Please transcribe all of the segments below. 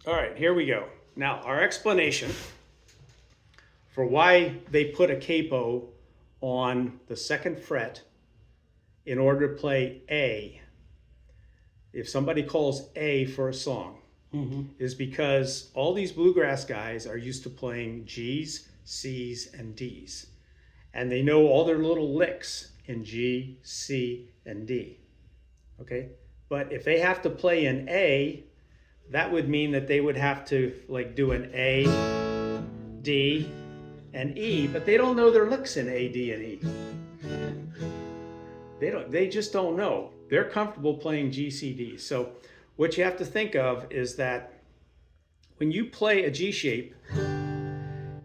All right, here we go. Now, our explanation for why they put a capo on the second fret in order to play A, if somebody calls A for a song, is because all these bluegrass guys are used to playing G's, C's, and D's. And they know all their little licks in G, C, and D. Okay? But if they have to play an A, that would mean that they would have to like do an A, D, and E, but they don't know their licks in A, D, and E. They just don't know. They're comfortable playing G, C, D. So what you have to think of is that when you play a G shape,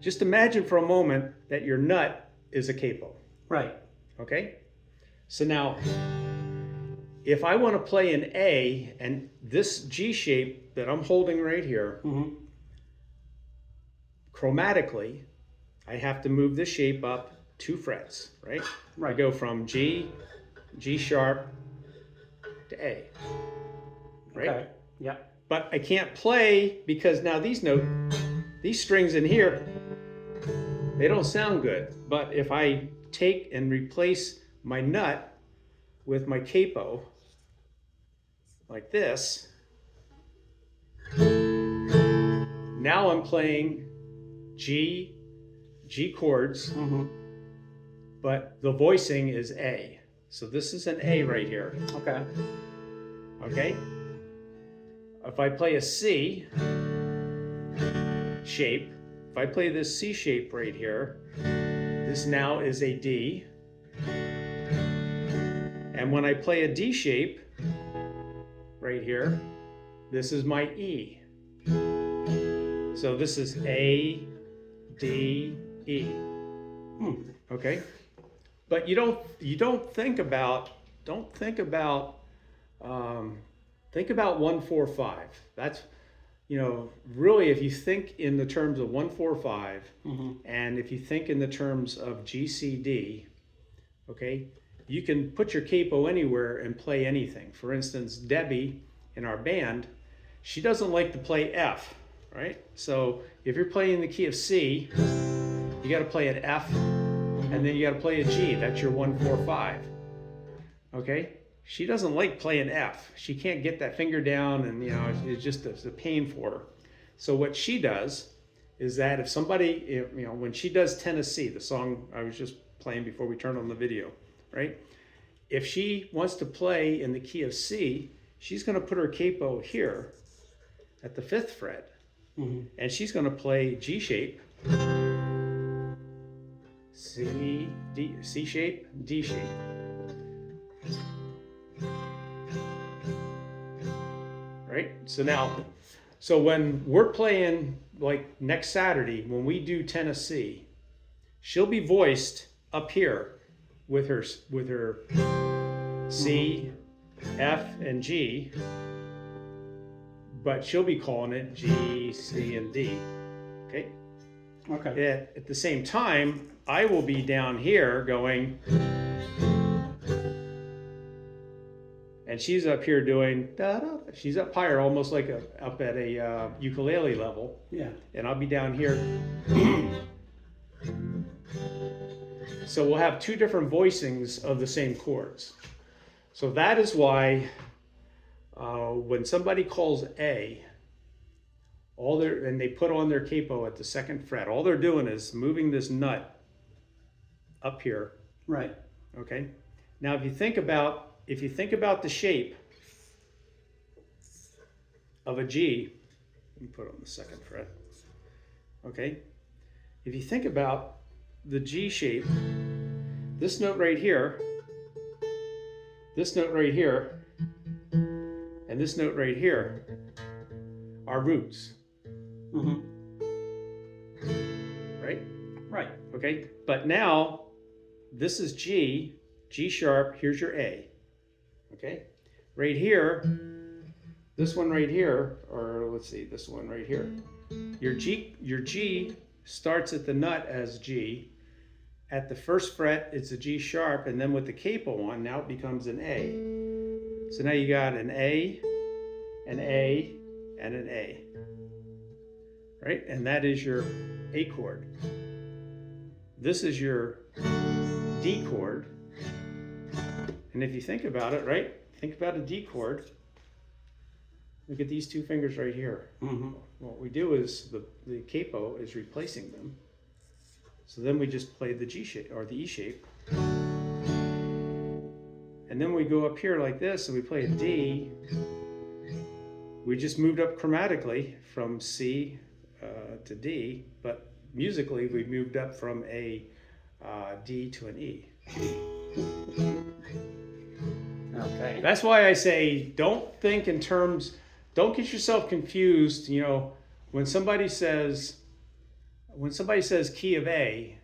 just imagine for a moment that your nut is a capo. Right. Okay? So now, if I want to play an A, and this G shape that I'm holding right here, chromatically, I have to move this shape up 2 frets, right? I go from G, G sharp, to A, right? Okay. Yeah. But I can't play because now these strings in here, they don't sound good. But if I take and replace my nut with my capo, like this, now I'm playing G chords, but the voicing is A. So this is an A right here. Okay. Okay? If I play a C shape, if I play this C shape right here, this now is a D. And when I play a D shape right here, this is my E. So this is A, D, E. Okay? But you don't think about 1-4-5. That's, really, if you think in the terms of 1-4-5, and if you think in the terms of GCD, okay, you can put your capo anywhere and play anything. For instance, Debbie in our band, she doesn't like to play F, right? So if you're playing the key of C, you got to play an F, and then you got to play a G. That's your 1-4-5. Okay? She doesn't like playing F. She can't get that finger down, and it's just a pain for her. So what she does is that if somebody, when she does Tennessee, the song I was just playing before we turned on the video, right? If she wants to play in the key of C, she's going to put her capo here at the 5th fret, and she's going to play G shape, C, D, C shape, D shape. Right? So when we're playing, like next Saturday, when we do Tennessee, she'll be voiced up here with her C, F, and G, but she'll be calling it G, C, and D. Okay? Okay. At the same time, I will be down here going, and she's up here doing da da. She's up higher, almost like up at a ukulele level. Yeah. And I'll be down here. So we'll have 2 different voicings of the same chords. So that is why when somebody calls A, and they put on their capo at the 2nd fret, all they're doing is moving this nut up here. Right. Okay. Now, if you think about the shape of a G, let me put it on the 2nd fret. Okay. If you think about the G shape, this note right here, this note right here, and this note right here are roots. Right? Right. Okay. But now this is G sharp, here's your A. Okay? Right here, this one right here, or let's see, this one right here. Your G starts at the nut as G. At the 1st fret, it's a G sharp, and then with the capo on, now it becomes an A. So now you got an A, an A, and an A. right? And that is your A chord. This is your D chord. And if you think about it, right? Think about a D chord. Look at these two fingers right here. What we do is the capo is replacing them. So then we just play the G shape or the E shape. And then we go up here like this and we play a D. We just moved up chromatically from C to D, but musically we moved up from a D to an E. Okay. That's why I say don't think in terms, don't get yourself confused. You know, when somebody says key of A,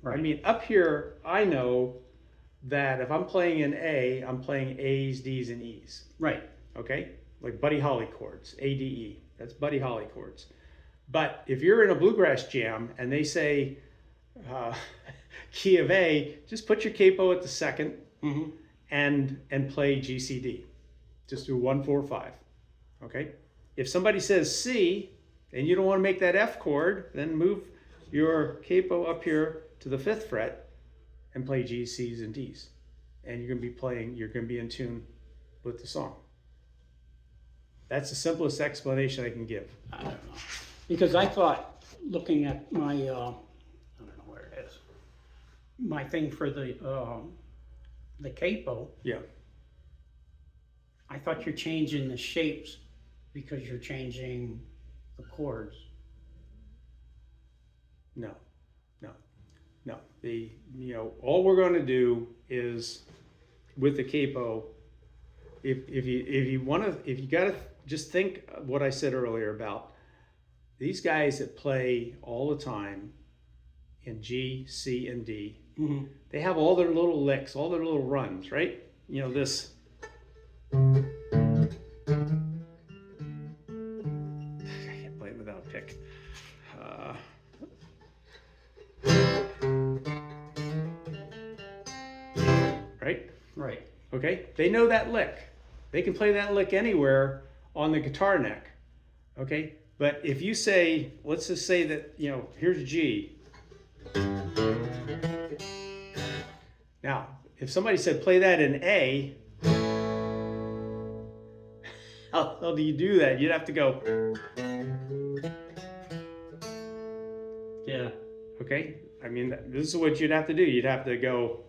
Right. I mean up here I know that if I'm playing an A, I'm playing A's, D's, and E's. Right. Okay, like Buddy Holly chords, A, D, E. That's Buddy Holly chords. But if you're in a bluegrass jam and they say key of A, just put your capo at the second and play G, C, D. Just do 1, 4, 5. Okay. If somebody says C and you don't want to make that F chord, then move your capo up here to the 5th fret and play G's, C's, and D's. And you're going to be in tune with the song. That's the simplest explanation I can give. I don't know. Because I thought, looking at my, I don't know where it is, my thing for the capo, Yeah. I thought you're changing the shapes because you're changing the chords. No. All we're going to do is with the capo, if you got to just think of what I said earlier about these guys that play all the time in G, C, and D. They have all their little licks, all their little runs, right? You know, this. I can't play it without a pick. Right? Right. Okay? They know that lick. They can play that lick anywhere on the guitar neck. Okay? But if you say, let's just say that, you know, here's G. Now, if somebody said play that in A, how do you do that? You'd have to go. Yeah. Okay? I mean, this is what you'd have to do. You'd have to go.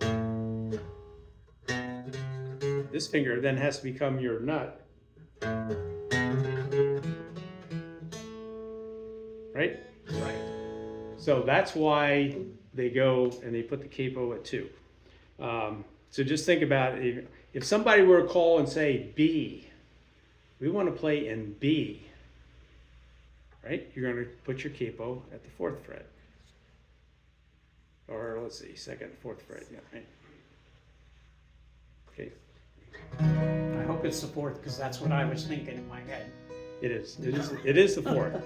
This finger then has to become your nut. Right? Right. So that's why they go and they put the capo at 2. So just think about it. If somebody were to call and say B, we want to play in B, right? You're going to put your capo at the 4th fret. Or let's see, 2nd, 4th fret. Yeah, right. Okay. I hope it's the 4th because that's what I was thinking in my head. It is the 4th.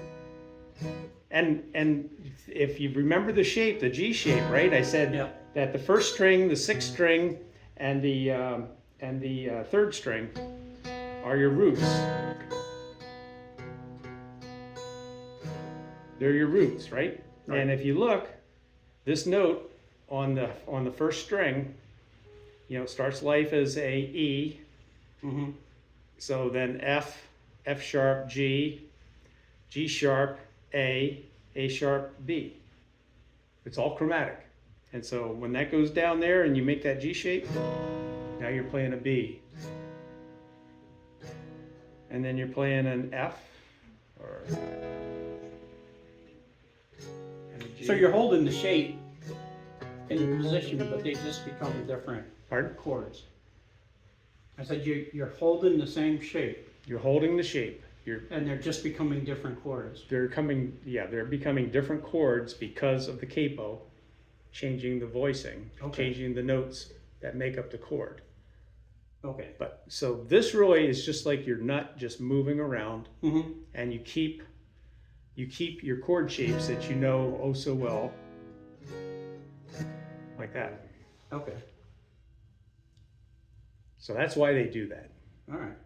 And if you remember the shape, the G shape, right? I said that the 1st string, the 6th string, and the 3rd string are your roots. They're your roots, right? And if you look, this note on the 1st string, you know, starts life as a E. So then F, F sharp, G, G sharp, A sharp, B. It's all chromatic. And so when that goes down there and you make that G shape, now you're playing a B. And then you're playing an F or and a G. So you're holding the shape in position, but they just become different chords. I said you're holding the same shape. You're holding the shape. And they're just becoming different chords. They're becoming different chords because of the capo, changing the voicing, changing the notes that make up the chord. Okay. But so this really is just like your nut just moving around, and you keep your chord shapes that you know oh so well, like that. Okay. So that's why they do that. All right.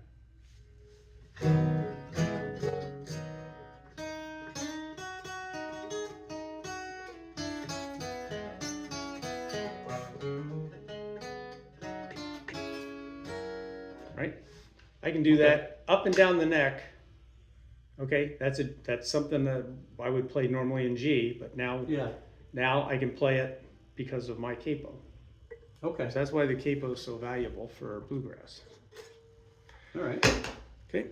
right? I can do that up and down the neck. Okay, that's something that I would play normally in G, but now I can play it because of my capo. Okay. So that's why the capo is so valuable for bluegrass. All right. Okay.